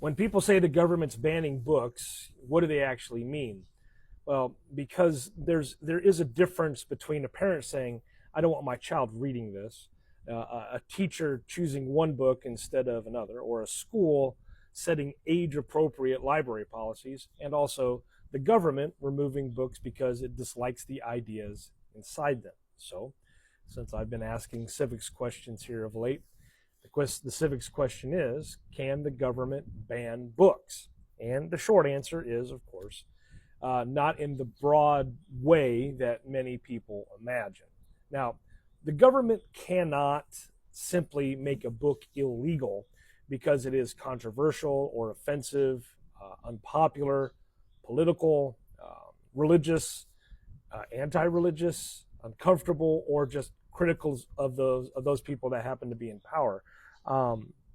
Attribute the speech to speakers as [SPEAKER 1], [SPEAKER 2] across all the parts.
[SPEAKER 1] When people say the government's banning books, what do they actually mean? Well, because there is a difference between a parent saying, "I don't want my child reading this," a teacher choosing one book instead of another, or a school setting age-appropriate library policies, and also the government removing books because it dislikes the ideas inside them. So, since I've been asking civics questions here of late, the civics question is, can the government ban books? And the short answer is, of course, not in the broad way that many people imagine. Now, the government cannot simply make a book illegal because it is controversial or offensive, unpopular, political, religious, anti-religious, uncomfortable, or just critical of those people that happen to be in power,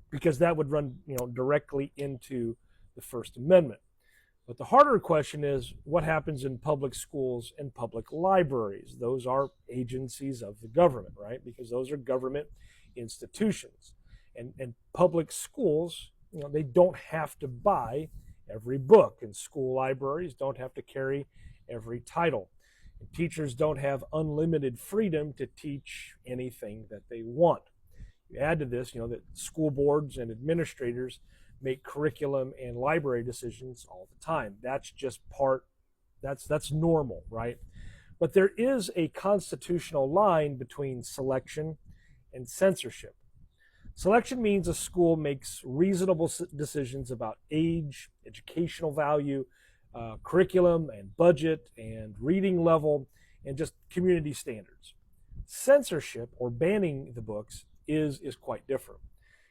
[SPEAKER 1] because that would run directly into the First Amendment. But the harder question is, what happens in public schools and public libraries? Those are agencies of the government, right? Because those are government institutions. And public schools, they don't have to buy every book, and school libraries don't have to carry every title. And teachers don't have unlimited freedom to teach anything that they want. You add to this, that school boards and administrators make curriculum and library decisions all the time. That's just that's normal, right? But there is a constitutional line between selection and censorship. Selection means a school makes reasonable decisions about age, educational value, curriculum and budget and reading level, and just community standards. Censorship, or banning the books, is quite different.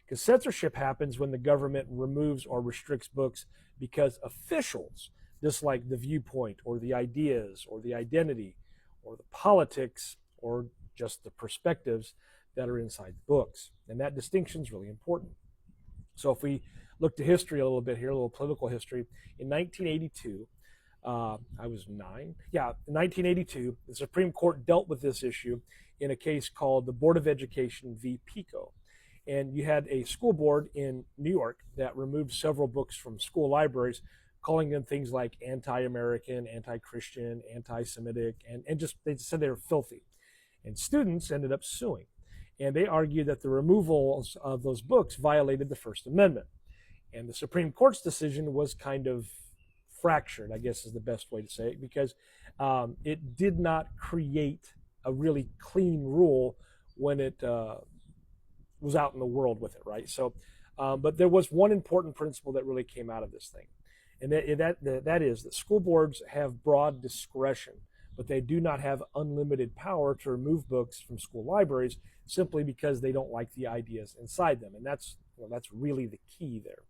[SPEAKER 1] Because censorship happens when the government removes or restricts books because officials dislike the viewpoint or the ideas or the identity or the politics or just the perspectives that are inside the books. And that distinction is really important. So if we look to history a little bit here, a little political history, in 1982, I was 9. Yeah, in 1982, the Supreme Court dealt with this issue in a case called the Board of Education v. Pico. And you had a school board in New York that removed several books from school libraries, calling them things like anti-American, anti-Christian, anti-Semitic, and just they said they were filthy. And students ended up suing. And they argued that the removals of those books violated the First Amendment. And the Supreme Court's decision was kind of fractured, I guess is the best way to say it, because it did not create a really clean rule when it was out in the world with it, right? So, but there was one important principle that really came out of this thing, and that is that school boards have broad discretion, but they do not have unlimited power to remove books from school libraries simply because they don't like the ideas inside them, and that's really the key there,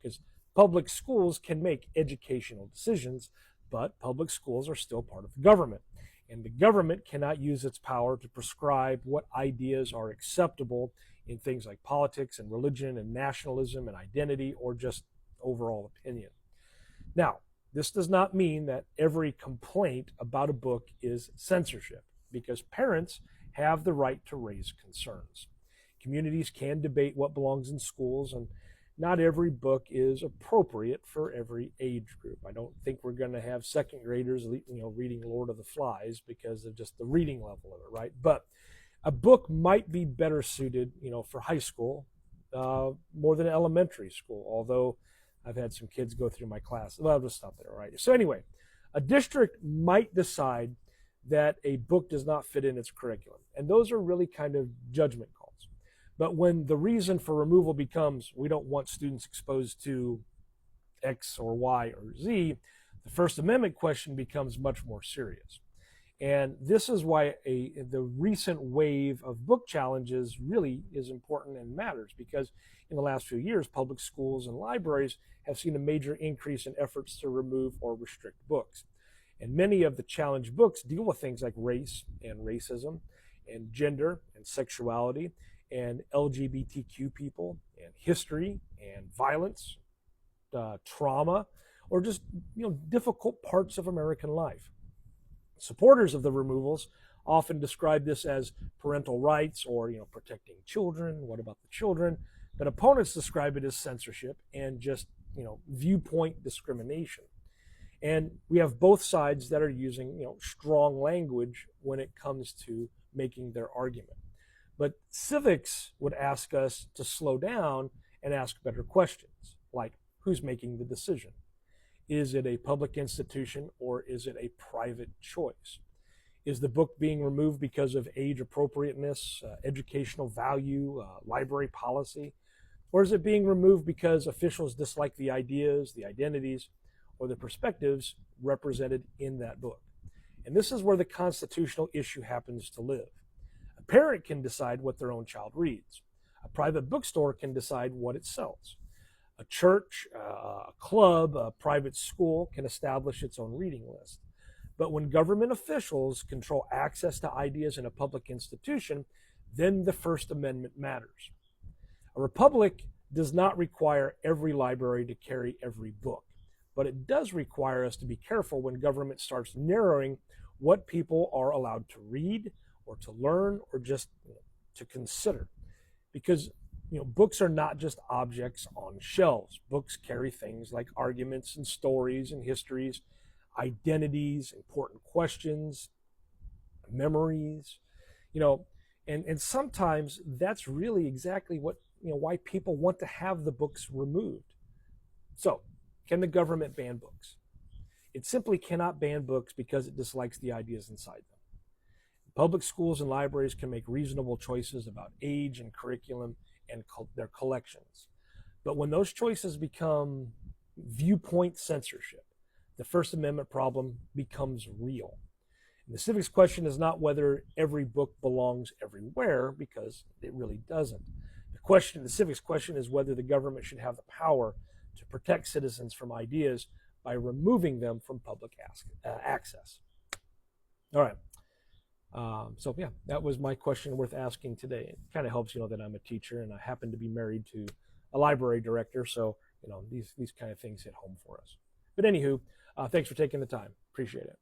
[SPEAKER 1] because public schools can make educational decisions, but public schools are still part of the government. And the government cannot use its power to prescribe what ideas are acceptable in things like politics and religion and nationalism and identity or just overall opinion. Now, this does not mean that every complaint about a book is censorship, because parents have the right to raise concerns. Communities can debate what belongs in schools, and not every book is appropriate for every age group. I don't think we're going to have second graders, reading Lord of the Flies because of just the reading level of it, right? But a book might be better suited, for high school more than elementary school, although I've had some kids go through my class. Well, I'll just stop there, right? So anyway, a district might decide that a book does not fit in its curriculum, and those are really kind of judgment calls. But when the reason for removal becomes we don't want students exposed to X or Y or Z, the First Amendment question becomes much more serious. And this is why the recent wave of book challenges really is important and matters, because in the last few years, public schools and libraries have seen a major increase in efforts to remove or restrict books. And many of the challenged books deal with things like race and racism and gender and sexuality and LGBTQ people and history and violence, trauma, or just difficult parts of American life. Supporters of the removals often describe this as parental rights or protecting children. What about the children? But opponents describe it as censorship and just viewpoint discrimination. And we have both sides that are using strong language when it comes to making their argument. But civics would ask us to slow down and ask better questions, like who's making the decision? Is it a public institution or is it a private choice? Is the book being removed because of age appropriateness, educational value, library policy? Or is it being removed because officials dislike the ideas, the identities, or the perspectives represented in that book? And this is where the constitutional issue happens to live. A parent can decide what their own child reads. A private bookstore can decide what it sells. A church, a club, a private school can establish its own reading list. But when government officials control access to ideas in a public institution, then the First Amendment matters. A republic does not require every library to carry every book, but it does require us to be careful when government starts narrowing what people are allowed to read or to learn or just to consider. Because books are not just objects on shelves. Books carry things like arguments and stories and histories, identities, important questions, memories, and sometimes that's really exactly what, why people want to have the books removed. So, can the government ban books? It simply cannot ban books because it dislikes the ideas inside them. Public schools and libraries can make reasonable choices about age and curriculum and their collections. But when those choices become viewpoint censorship, the First Amendment problem becomes real. And the civics question is not whether every book belongs everywhere, because it really doesn't. The civics question is whether the government should have the power to protect citizens from ideas by removing them from public access. All right. So yeah, that was my question worth asking today. It kind of helps, that I'm a teacher and I happen to be married to a library director. So, these kind of things hit home for us. But anywho, thanks for taking the time. Appreciate it.